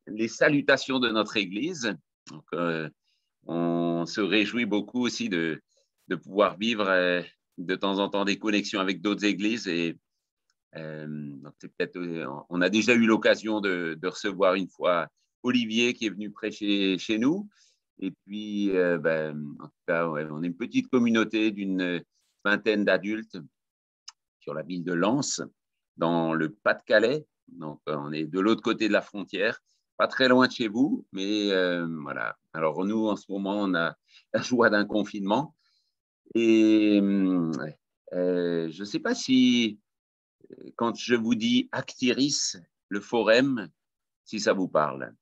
les salutations de notre Église. Donc, on se réjouit beaucoup aussi de pouvoir vivre de temps en temps des connexions avec d'autres églises. Et on a déjà eu l'occasion de recevoir une fois Olivier qui est venu prêcher chez nous. Et puis, en tout cas, ouais, on est une petite communauté d'une vingtaine d'adultes sur la ville de Lens, dans le Pas-de-Calais. Donc, on est de l'autre côté de la frontière, pas très loin de chez vous, mais voilà. Alors, nous, en ce moment, on a la joie d'un confinement. Et je ne sais pas si, quand je vous dis Actiris, le forum, si ça vous parle.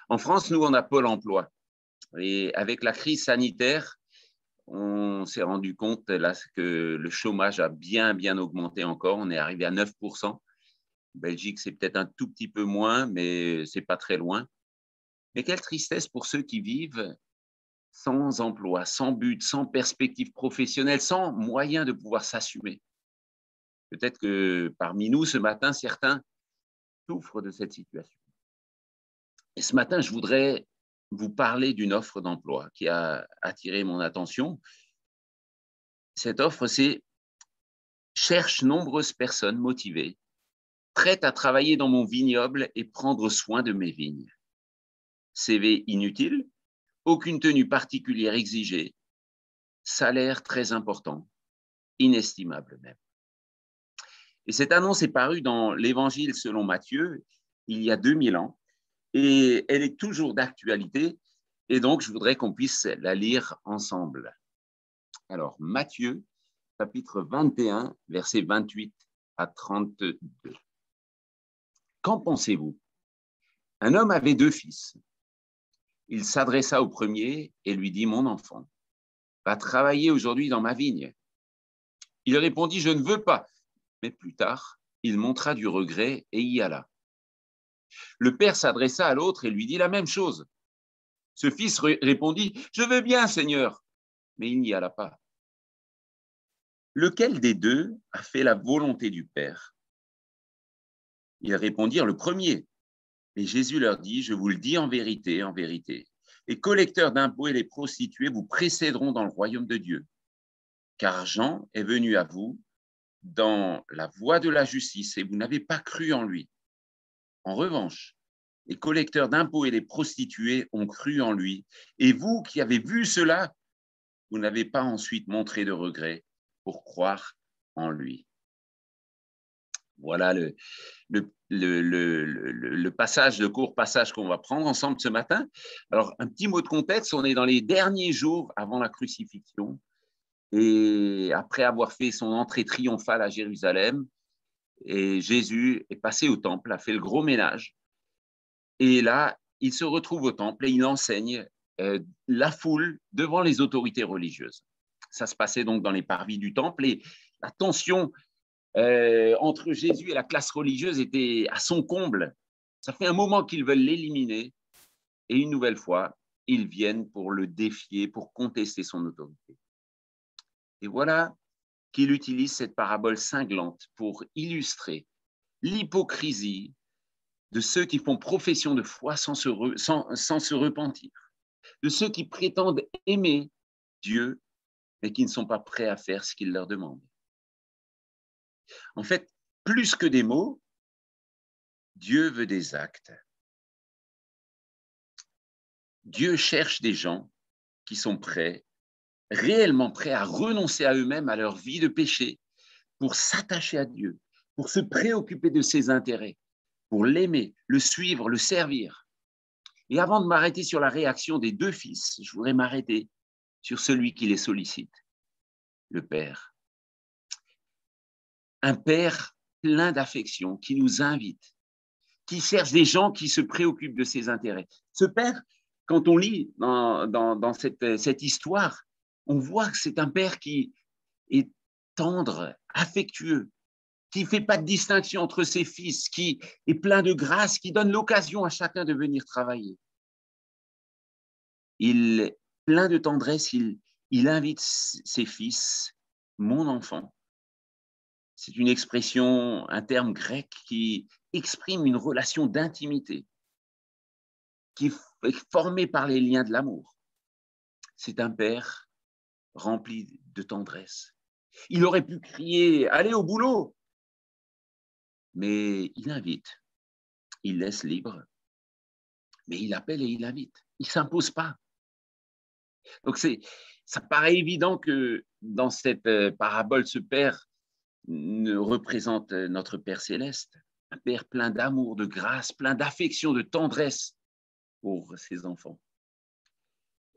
En France, nous, on a Pôle emploi. Et avec la crise sanitaire, on s'est rendu compte là, que le chômage a bien augmenté encore. On est arrivé à 9%. En Belgique, c'est peut-être un tout petit peu moins, mais ce n'est pas très loin. Mais quelle tristesse pour ceux qui vivent sans emploi, sans but, sans perspective professionnelle, sans moyen de pouvoir s'assumer. Peut-être que parmi nous, ce matin, certains souffrent de cette situation. Et ce matin, je voudrais vous parler d'une offre d'emploi qui a attiré mon attention. Cette offre, c'est « Cherche nombreuses personnes motivées, prêtes à travailler dans mon vignoble et prendre soin de mes vignes. CV inutile, aucune tenue particulière exigée, salaire très important, inestimable même. » Et cette annonce est parue dans l'Évangile selon Matthieu, il y a 2000 ans, et elle est toujours d'actualité, et donc je voudrais qu'on puisse la lire ensemble. Alors, Matthieu, chapitre 21, versets 28 à 32. Qu'en pensez-vous? Un homme avait 2 fils. Il s'adressa au premier et lui dit « Mon enfant, va travailler aujourd'hui dans ma vigne. » Il répondit « Je ne veux pas. » Mais plus tard, il montra du regret et y alla. Le père s'adressa à l'autre et lui dit la même chose. Ce fils répondit « Je veux bien, Seigneur. » Mais il n'y alla pas. Lequel des deux a fait la volonté du Père? Ils répondirent le premier. Et Jésus leur dit « Je vous le dis en vérité, les collecteurs d'impôts et les prostituées vous précéderont dans le royaume de Dieu. Car Jean est venu à vous dans la voie de la justice et vous n'avez pas cru en lui. En revanche, les collecteurs d'impôts et les prostituées ont cru en lui. Et vous qui avez vu cela, vous n'avez pas ensuite montré de regret pour croire en lui. » Voilà le passage, le court passage qu'on va prendre ensemble ce matin. Alors, un petit mot de contexte, on est dans les derniers jours avant la crucifixion. Et après avoir fait son entrée triomphale à Jérusalem, et Jésus est passé au temple, a fait le gros ménage. Et là, il se retrouve au temple et il enseigne la foule devant les autorités religieuses. Ça se passait donc dans les parvis du temple et la tension entre Jésus et la classe religieuse était à son comble. Ça fait un moment qu'ils veulent l'éliminer et une nouvelle fois, ils viennent pour le défier, pour contester son autorité. Et voilà qu'il utilise cette parabole cinglante pour illustrer l'hypocrisie de ceux qui font profession de foi sans se repentir, de ceux qui prétendent aimer Dieu, mais qui ne sont pas prêts à faire ce qu'il leur demande. En fait, plus que des mots, Dieu veut des actes. Dieu cherche des gens qui sont prêts, réellement prêts à renoncer à eux-mêmes, à leur vie de péché, pour s'attacher à Dieu, pour se préoccuper de ses intérêts, pour l'aimer, le suivre, le servir. Et avant de m'arrêter sur la réaction des 2 fils, je voudrais m'arrêter sur celui qui les sollicite, le Père. Un Père plein d'affection qui nous invite, qui cherche des gens qui se préoccupent de ses intérêts. Ce Père, quand on lit dans cette histoire, on voit que c'est un Père qui est tendre, affectueux, qui ne fait pas de distinction entre ses fils, qui est plein de grâce, qui donne l'occasion à chacun de venir travailler. Il est plein de tendresse, il invite ses fils, mon enfant. C'est une expression, un terme grec qui exprime une relation d'intimité. qui est formé par les liens de l'amour. C'est un père rempli de tendresse. Il aurait pu crier « Allez au boulot !» mais il invite, il laisse libre, mais il appelle et il invite. Il ne s'impose pas. Donc, ça paraît évident que dans cette parabole, ce Père représente notre Père céleste, un Père plein d'amour, de grâce, plein d'affection, de tendresse pour ses enfants.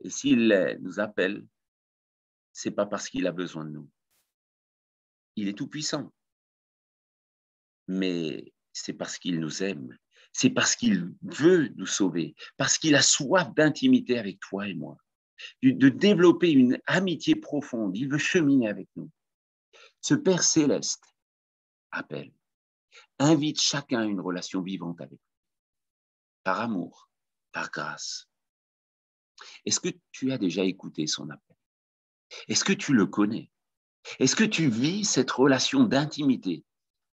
Et s'il nous appelle, ce n'est pas parce qu'il a besoin de nous. Il est tout-puissant, mais c'est parce qu'il nous aime, c'est parce qu'il veut nous sauver, parce qu'il a soif d'intimité avec toi et moi, de développer une amitié profonde. Il veut cheminer avec nous. Ce Père céleste appelle, invite chacun à une relation vivante avec lui, par amour, par grâce. Est-ce que tu as déjà écouté son appel? Est-ce que tu le connais? Est-ce que tu vis cette relation d'intimité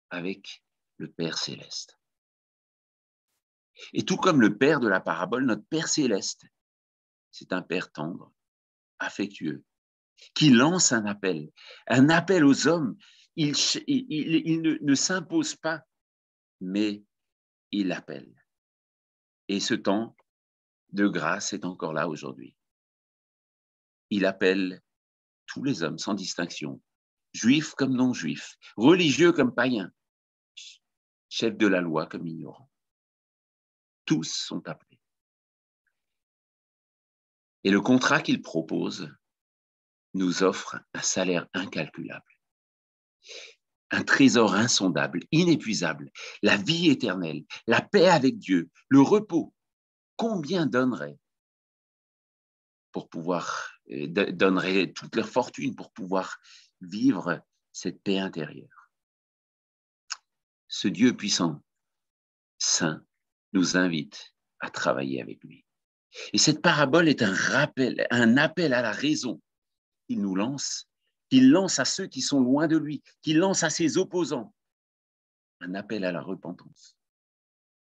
avec le Père céleste? Et tout comme le Père de la parabole, notre Père céleste, c'est un Père tendre, affectueux, qui lance un appel aux hommes. Il ne s'impose pas, mais il appelle. Et ce temps de grâce est encore là aujourd'hui. Il appelle tous les hommes sans distinction, juifs comme non-juifs, religieux comme païens, chefs de la loi comme ignorants. Tous sont appelés. Et le contrat qu'il propose nous offre un salaire incalculable, un trésor insondable, inépuisable, la vie éternelle, la paix avec Dieu, le repos. Combien donneraient pour pouvoir, donneraient toute leur fortune pour pouvoir vivre cette paix intérieure? Ce Dieu puissant, saint, nous invite à travailler avec lui. Et cette parabole est un rappel, un appel à la raison qu'il nous lance, qu'il lance à ceux qui sont loin de lui, qu'il lance à ses opposants, un appel à la repentance.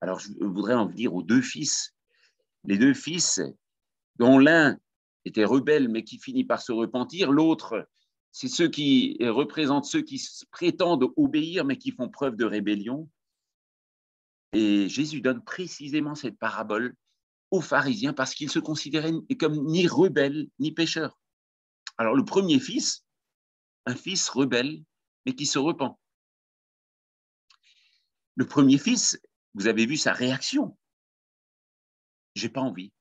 Alors, je voudrais en venir aux deux fils. Les deux fils, dont l'un était rebelle, mais qui finit par se repentir, l'autre, c'est ceux qui représentent ceux qui prétendent obéir, mais qui font preuve de rébellion. Et Jésus donne précisément cette parabole aux pharisiens parce qu'ils se considéraient comme ni rebelles, ni pécheurs. Alors, le premier fils, un fils rebelle, mais qui se repent. Le premier fils, vous avez vu sa réaction. J'ai pas envie.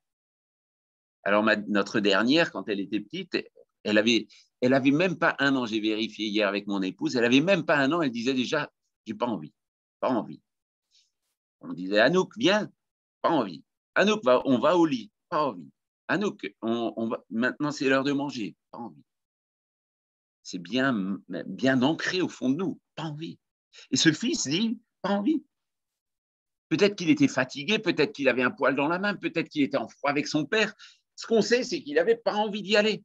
Alors, notre dernière, quand elle était petite, elle avait même pas 1 an. J'ai vérifié hier avec mon épouse. Elle avait même pas 1 an. Elle disait déjà, j'ai pas envie. Pas envie. On disait, Anouk, viens. Pas envie. Anouk, on va au lit. Pas envie. Anouk, maintenant c'est l'heure de manger. Pas envie. C'est bien ancré au fond de nous. Pas envie. Et ce fils dit, pas envie. Peut-être qu'il était fatigué, peut-être qu'il avait un poil dans la main, peut-être qu'il était en froid avec son père. Ce qu'on sait, c'est qu'il n'avait pas envie d'y aller.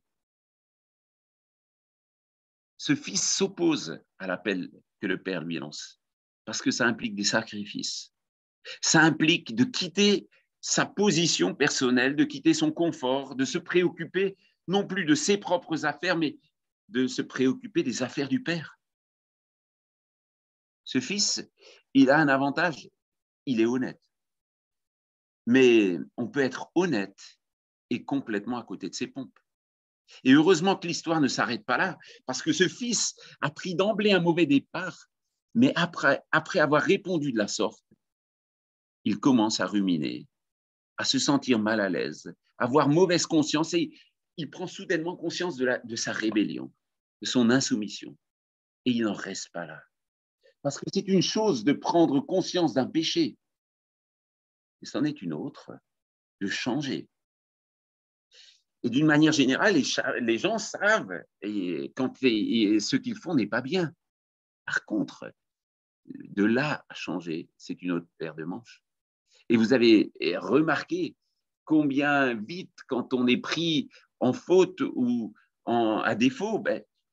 Ce fils s'oppose à l'appel que le père lui lance, parce que ça implique des sacrifices. Ça implique de quitter sa position personnelle, de quitter son confort, de se préoccuper non plus de ses propres affaires, mais de se préoccuper des affaires du père. Ce fils, il a un avantage, il est honnête. Mais on peut être honnête et complètement à côté de ses pompes. Et heureusement que l'histoire ne s'arrête pas là, parce que ce fils a pris d'emblée un mauvais départ, mais après avoir répondu de la sorte, il commence à ruminer, à se sentir mal à l'aise, à avoir mauvaise conscience, et il prend soudainement conscience de sa rébellion, de son insoumission. Et il n'en reste pas là. Parce que c'est une chose de prendre conscience d'un péché, et c'en est une autre de changer. Et d'une manière générale, les gens savent quand ce qu'ils font n'est pas bien. Par contre, de là à changer, c'est une autre paire de manches. Et vous avez remarqué combien vite, quand on est pris en faute ou à défaut,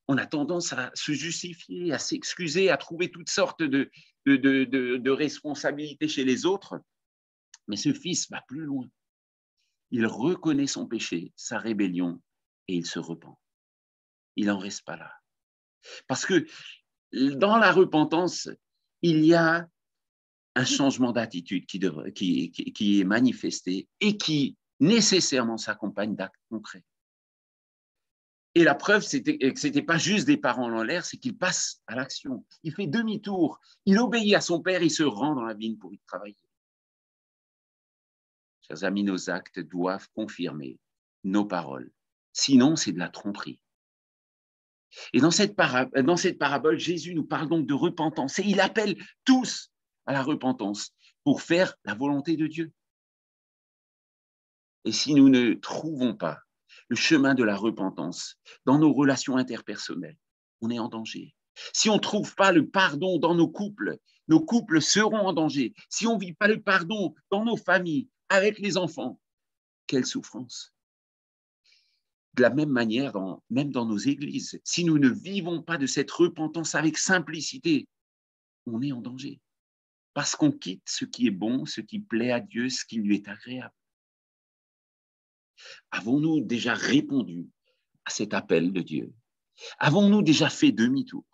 on a tendance à se justifier, à s'excuser, à trouver toutes sortes de responsabilités chez les autres. Mais ce fils va plus loin. il reconnaît son péché, sa rébellion, et il se repent. Il n'en reste pas là. Parce que dans la repentance, il y a un changement d'attitude qui est manifesté et qui nécessairement s'accompagne d'actes concrets. Et la preuve, c'était que ce n'était pas juste des paroles en l'air, c'est qu'il passe à l'action. Il fait demi-tour, il obéit à son père, il se rend dans la vigne pour y travailler. Chers amis, nos actes doivent confirmer nos paroles. Sinon, c'est de la tromperie. Et dans cette parabole, Jésus nous parle donc de repentance et il appelle tous à la repentance pour faire la volonté de Dieu. Et si nous ne trouvons pas le chemin de la repentance dans nos relations interpersonnelles, on est en danger. Si on ne trouve pas le pardon dans nos couples seront en danger. Si on ne vit pas le pardon dans nos familles, avec les enfants, quelle souffrance! De la même manière, même dans nos églises, si nous ne vivons pas de cette repentance avec simplicité, on est en danger. Parce qu'on quitte ce qui est bon, ce qui plaît à Dieu, ce qui lui est agréable. Avons-nous déjà répondu à cet appel de Dieu? Avons-nous déjà fait demi-tour?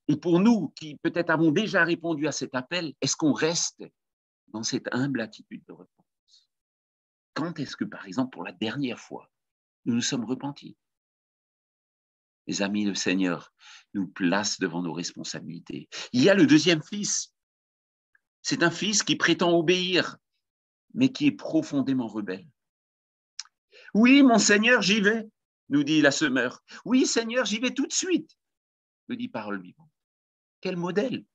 Et pour nous qui peut-être avons déjà répondu à cet appel, est-ce qu'on reste dans cette humble attitude de repentance? Quand est-ce que, par exemple, pour la dernière fois, nous nous sommes repentis? Les amis, le Seigneur nous place devant nos responsabilités. Il y a le deuxième fils. C'est un fils qui prétend obéir, mais qui est profondément rebelle. Oui, mon Seigneur, j'y vais, nous dit la semeur. Oui, Seigneur, j'y vais tout de suite, me dit Parole vivante. Quel modèle!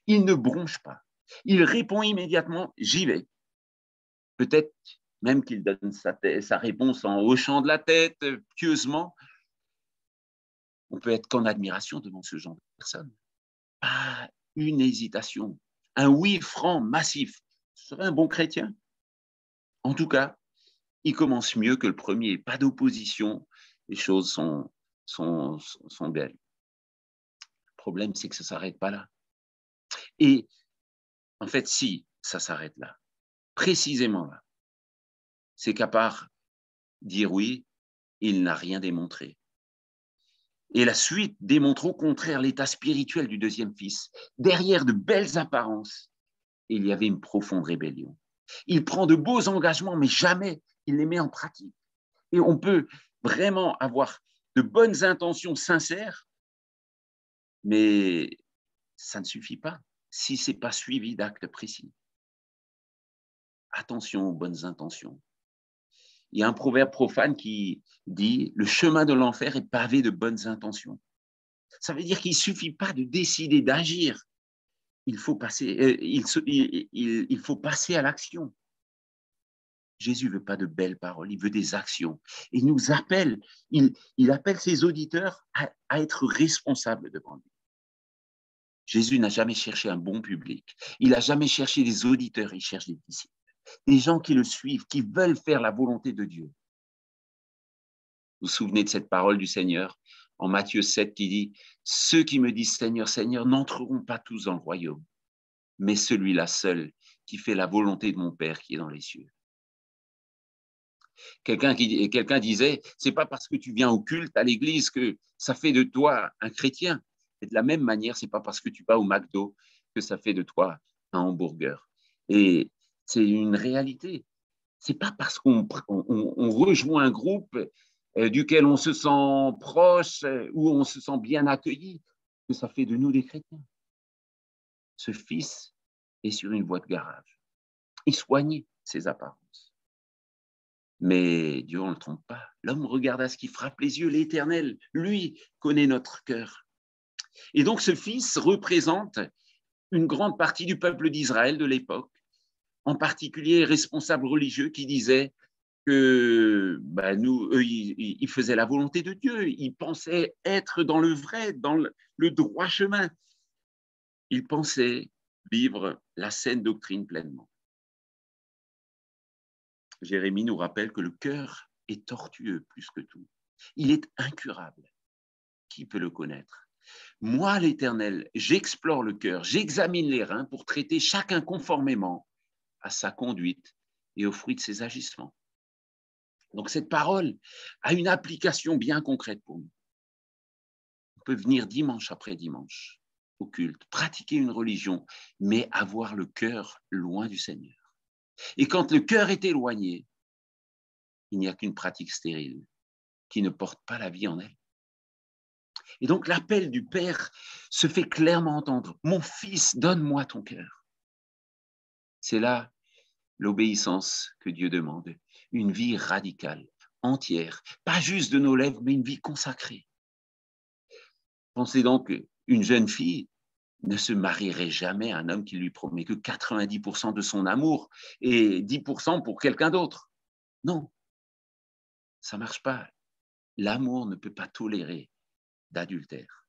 Il ne bronche pas. Il répond immédiatement, j'y vais. Peut-être même qu'il donne sa réponse en hochant de la tête, pieusement. On peut être qu'en admiration devant ce genre de personne. Pas une hésitation, un oui franc, massif. Ce serait un bon chrétien. En tout cas, il commence mieux que le premier. Pas d'opposition. Les choses sont belles. Le problème, c'est que ça ne s'arrête pas là. Et en fait, si ça s'arrête là, précisément là, c'est qu'à part dire oui, il n'a rien démontré. Et la suite démontre au contraire l'état spirituel du deuxième fils. Derrière de belles apparences, il y avait une profonde rébellion. Il prend de beaux engagements, mais jamais il les met en pratique. Et on peut vraiment avoir de bonnes intentions sincères, mais ça ne suffit pas si ce n'est pas suivi d'actes précis. Attention aux bonnes intentions. Il y a un proverbe profane qui dit « Le chemin de l'enfer est pavé de bonnes intentions ». Ça veut dire qu'il ne suffit pas de décider d'agir. Il faut passer à l'action. Jésus ne veut pas de belles paroles, il veut des actions. Il nous appelle, il appelle ses auditeurs à être responsables devant lui. Jésus n'a jamais cherché un bon public. Il n'a jamais cherché des auditeurs, il cherche des disciples. Des gens qui le suivent, qui veulent faire la volonté de Dieu. Vous vous souvenez de cette parole du Seigneur en Matthieu 7 qui dit « Ceux qui me disent Seigneur, Seigneur n'entreront pas tous dans le royaume, mais celui-là seul qui fait la volonté de mon Père qui est dans les cieux. » Quelqu'un disait « C'est pas parce que tu viens au culte, à l'église, que ça fait de toi un chrétien. » Et de la même manière, c'est pas parce que tu vas au McDo que ça fait de toi un hamburger. Et c'est une réalité. C'est pas parce qu'on rejoint un groupe duquel on se sent proche, où on se sent bien accueilli, que ça fait de nous des chrétiens. Ce fils est sur une voie de garage. Il soignait ses apparences. Mais Dieu, on ne le trompe pas. L'homme regarde à ce qui frappe les yeux, l'Éternel, lui, connaît notre cœur. Et donc ce fils représente une grande partie du peuple d'Israël de l'époque, en particulier les responsables religieux qui disaient que ils faisaient la volonté de Dieu, ils pensaient être dans le vrai, dans le droit chemin. Ils pensaient vivre la saine doctrine pleinement. Jérémie nous rappelle que le cœur est tortueux plus que tout. Il est incurable. Qui peut le connaître? Moi, l'Éternel, j'explore le cœur, j'examine les reins pour traiter chacun conformément à sa conduite et au fruit de ses agissements. Donc cette parole a une application bien concrète pour nous. On peut venir dimanche après dimanche au culte, pratiquer une religion, mais avoir le cœur loin du Seigneur. Et quand le cœur est éloigné, il n'y a qu'une pratique stérile qui ne porte pas la vie en elle. Et donc l'appel du Père se fait clairement entendre. Mon fils, donne-moi ton cœur. C'est là l'obéissance que Dieu demande, une vie radicale, entière, pas juste de nos lèvres, mais une vie consacrée. Pensez donc qu'une jeune fille ne se marierait jamais à un homme qui lui promet que 90% de son amour et 10% pour quelqu'un d'autre. Non, ça ne marche pas. L'amour ne peut pas tolérer d'adultère.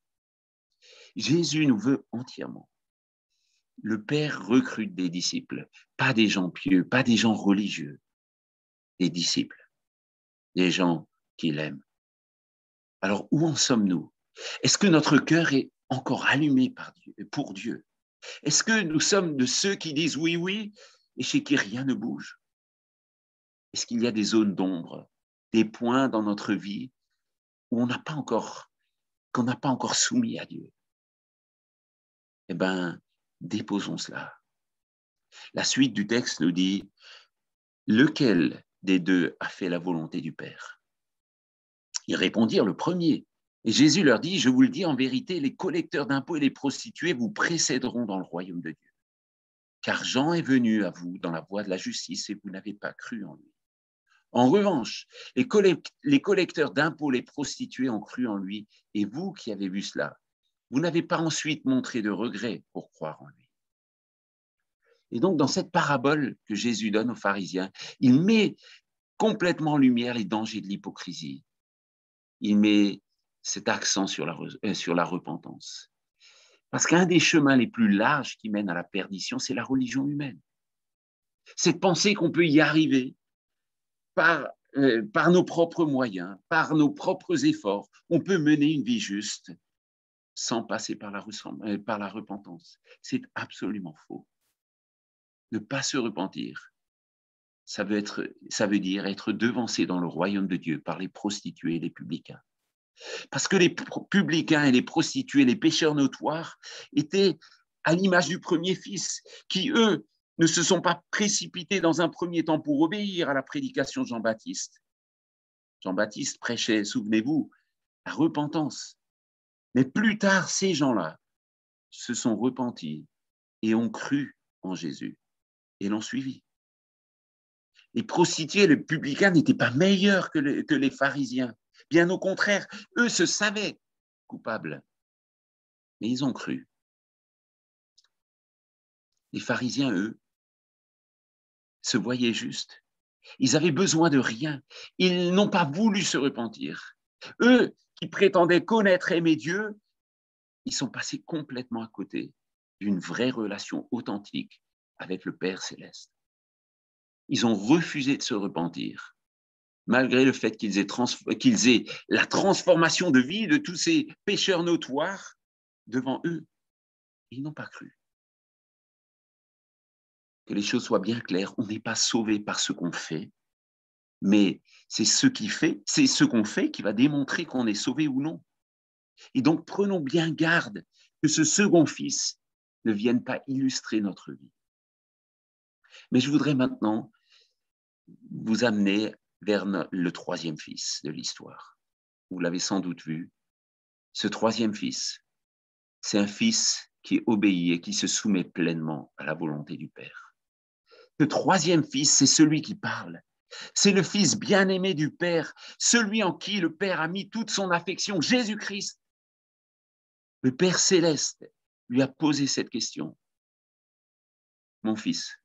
Jésus nous veut entièrement. Le Père recrute des disciples, pas des gens pieux, pas des gens religieux, des disciples, des gens qu'il aime. Alors, où en sommes-nous? Est-ce que notre cœur est encore allumé pour Dieu? Est-ce que nous sommes de ceux qui disent oui, oui, et chez qui rien ne bouge? Est-ce qu'il y a des zones d'ombre, des points dans notre vie où qu'on n'a pas encore soumis à Dieu? Eh bien, déposons cela. La suite du texte nous dit, lequel des deux a fait la volonté du Père? Ils répondirent, le premier. Et Jésus leur dit, je vous le dis en vérité, les collecteurs d'impôts et les prostituées vous précéderont dans le royaume de Dieu. Car Jean est venu à vous dans la voie de la justice et vous n'avez pas cru en lui. En revanche, les collecteurs d'impôts, les prostituées ont cru en lui, et vous qui avez vu cela, vous n'avez pas ensuite montré de regret pour croire en lui. Et donc, dans cette parabole que Jésus donne aux pharisiens, il met complètement en lumière les dangers de l'hypocrisie. Il met cet accent sur la repentance. Parce qu'un des chemins les plus larges qui mènent à la perdition, c'est la religion humaine. C'est de penser qu'on peut y arriver par nos propres moyens, par nos propres efforts. On peut mener une vie juste sans passer par la repentance. C'est absolument faux. Ne pas se repentir, ça veut dire être devancé dans le royaume de Dieu par les prostituées et les publicains. Parce que les publicains et les prostituées, les pécheurs notoires, étaient à l'image du premier fils, qui, eux, ne se sont pas précipités dans un premier temps pour obéir à la prédication de Jean-Baptiste. Jean-Baptiste prêchait, souvenez-vous, la repentance. Mais plus tard, ces gens-là se sont repentis et ont cru en Jésus et l'ont suivi. Les prostituées, les publicains n'étaient pas meilleurs que les pharisiens. Bien au contraire, eux se savaient coupables, mais ils ont cru. Les pharisiens, eux, se voyaient justes. Ils avaient besoin de rien. Ils n'ont pas voulu se repentir. Eux, qui prétendaient connaître et aimer Dieu, ils sont passés complètement à côté d'une vraie relation authentique avec le Père céleste. Ils ont refusé de se repentir, malgré le fait qu'ils aient la transformation de vie de tous ces pécheurs notoires devant eux. Ils n'ont pas cru. Que les choses soient bien claires, on n'est pas sauvé par ce qu'on fait, mais c'est ce qu'on fait qui va démontrer qu'on est sauvé ou non. Et donc, prenons bien garde que ce second fils ne vienne pas illustrer notre vie. Mais je voudrais maintenant vous amener vers le troisième fils de l'histoire. Vous l'avez sans doute vu. Ce troisième fils, c'est un fils qui obéit et qui se soumet pleinement à la volonté du Père. Le troisième fils, c'est celui qui parle. C'est le fils bien-aimé du Père, celui en qui le Père a mis toute son affection, Jésus-Christ. Le Père céleste lui a posé cette question. Mon fils,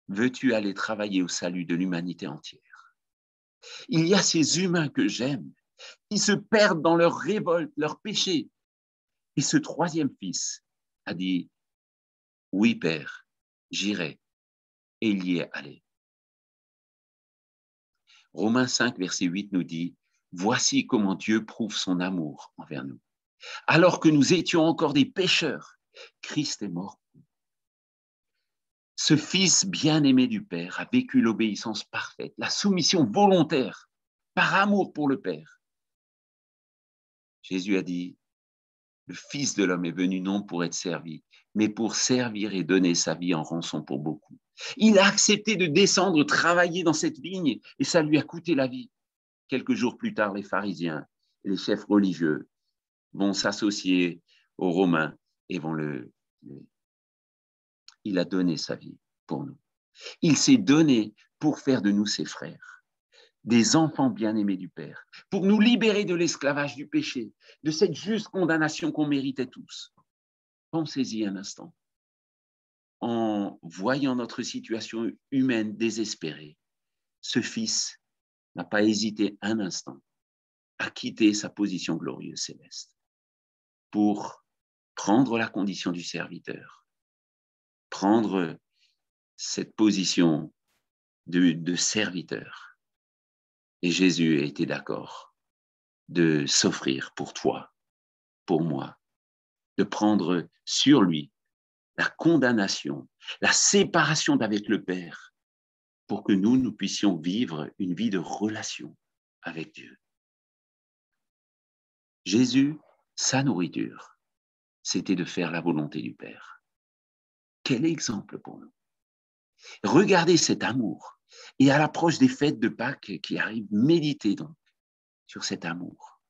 veux-tu aller travailler au salut de l'humanité entière? Il y a ces humains que j'aime, qui se perdent dans leur révolte, leur péché. Et ce troisième fils a dit, oui, Père, j'irai. Et il y est allé. Romains 5, verset 8 nous dit, voici comment Dieu prouve son amour envers nous. Alors que nous étions encore des pécheurs, Christ est mort. Ce fils bien-aimé du Père a vécu l'obéissance parfaite, la soumission volontaire, par amour pour le Père. Jésus a dit, le Fils de l'homme est venu non pour être servi, mais pour servir et donner sa vie en rançon pour beaucoup. Il a accepté de descendre travailler dans cette vigne et ça lui a coûté la vie. Quelques jours plus tard, les pharisiens et les chefs religieux vont s'associer aux Romains et vont le tuer. Il a donné sa vie pour nous. Il s'est donné pour faire de nous ses frères, des enfants bien-aimés du Père, pour nous libérer de l'esclavage du péché, de cette juste condamnation qu'on méritait tous. Pensez-y un instant. En voyant notre situation humaine désespérée, ce Fils n'a pas hésité un instant à quitter sa position glorieuse céleste pour prendre la condition du serviteur, prendre cette position de serviteur. Et Jésus a été d'accord de s'offrir pour toi, pour moi, de prendre sur lui la condamnation, la séparation d'avec le Père, pour que nous puissions vivre une vie de relation avec Dieu. Jésus, sa nourriture, c'était de faire la volonté du Père. Quel exemple pour nous! Regardez cet amour. Et à l'approche des fêtes de Pâques qui arrivent, méditez donc sur cet amour.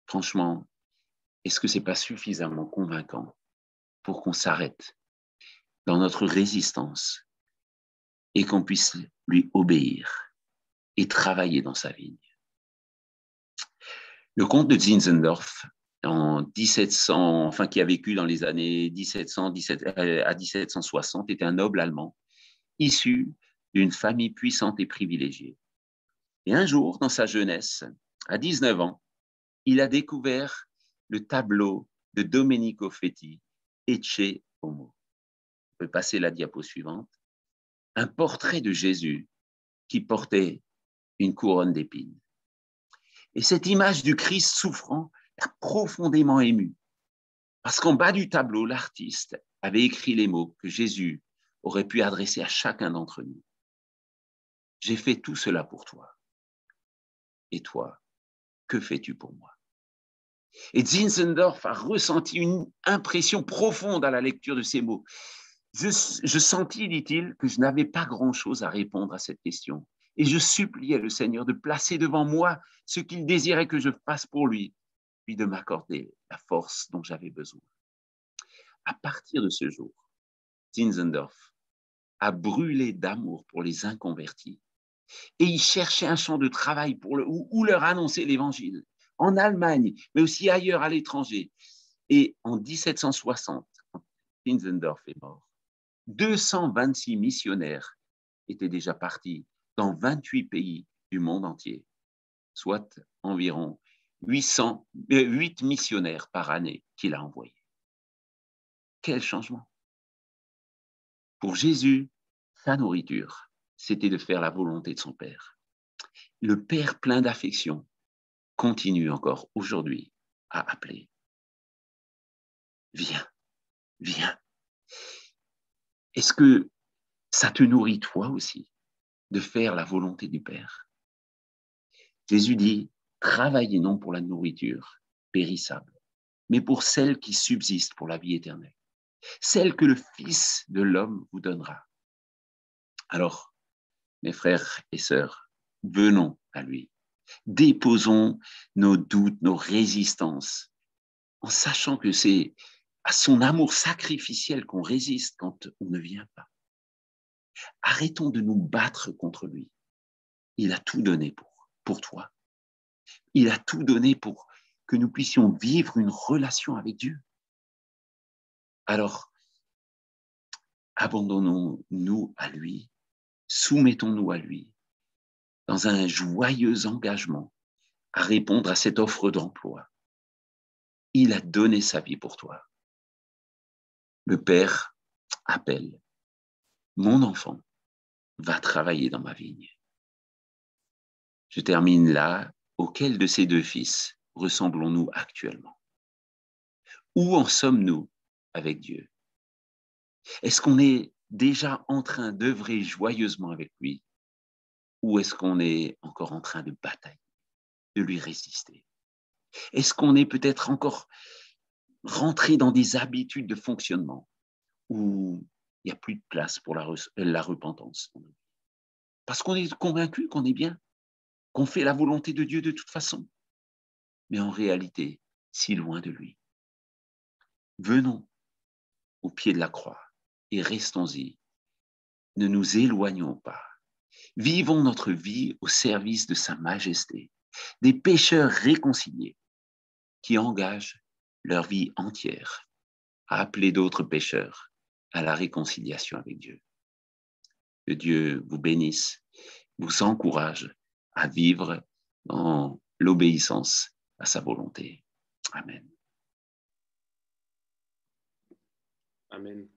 Franchement, est-ce que ce n'est pas suffisamment convaincant pour qu'on s'arrête dans notre résistance et qu'on puisse lui obéir et travailler dans sa vigne? Le comte de Zinzendorf, en 1700, enfin qui a vécu dans les années 1700 à 1760, était un noble allemand issu d'une famille puissante et privilégiée. Et un jour, dans sa jeunesse, à 19 ans, il a découvert le tableau de Domenico Fetti, Ecce Homo. On peut passer la diapo suivante. Un portrait de Jésus qui portait une couronne d'épines. Et cette image du Christ souffrant l'a profondément ému. Parce qu'en bas du tableau, l'artiste avait écrit les mots que Jésus aurait pu adresser à chacun d'entre nous. J'ai fait tout cela pour toi. Et toi, que fais-tu pour moi? Et Zinzendorf a ressenti une impression profonde à la lecture de ces mots. Je sentis, dit-il, que je n'avais pas grand-chose à répondre à cette question. Et je suppliais le Seigneur de placer devant moi ce qu'il désirait que je fasse pour lui, puis de m'accorder la force dont j'avais besoin. À partir de ce jour, Zinzendorf a brûlé d'amour pour les inconvertis et il cherchait un champ de travail où leur annoncer l'évangile, en Allemagne, mais aussi ailleurs à l'étranger. Et en 1760, quand Zinzendorf est mort, 226 missionnaires étaient déjà partis dans 28 pays du monde entier, soit environ 8 missionnaires par année qu'il a envoyés. Quel changement! Pour Jésus, sa nourriture, c'était de faire la volonté de son Père. Le Père plein d'affection continue encore aujourd'hui à appeler. Viens, viens. Est-ce que ça te nourrit toi aussi de faire la volonté du Père? Jésus dit, travaillez non pour la nourriture périssable, mais pour celle qui subsiste pour la vie éternelle, celle que le Fils de l'homme vous donnera. Alors, mes frères et sœurs, venons à lui. Déposons nos doutes, nos résistances, en sachant que c'est à son amour sacrificiel qu'on résiste quand on ne vient pas. Arrêtons de nous battre contre lui. Il a tout donné pour toi. Il a tout donné pour que nous puissions vivre une relation avec Dieu. Alors, abandonnons-nous à lui, soumettons-nous à lui, dans un joyeux engagement à répondre à cette offre d'emploi. Il a donné sa vie pour toi. Le Père appelle. Mon enfant, va travailler dans ma vigne. Je termine là. Auquel de ces deux fils ressemblons-nous actuellement? Où en sommes-nous avec Dieu? Est-ce qu'on est déjà en train d'œuvrer joyeusement avec lui ou est-ce qu'on est encore en train de batailler, de lui résister? Est-ce qu'on est peut-être encore rentré dans des habitudes de fonctionnement où il n'y a plus de place pour la repentance? Parce qu'on est convaincu qu'on est bien, qu'on fait la volonté de Dieu de toute façon, mais en réalité, si loin de lui. Venons au pied de la croix et restons-y. Ne nous éloignons pas. Vivons notre vie au service de sa majesté, des pécheurs réconciliés qui engagent leur vie entière à appeler d'autres pécheurs à la réconciliation avec Dieu. Que Dieu vous bénisse, vous encourage à vivre dans l'obéissance à sa volonté. Amen. Amen.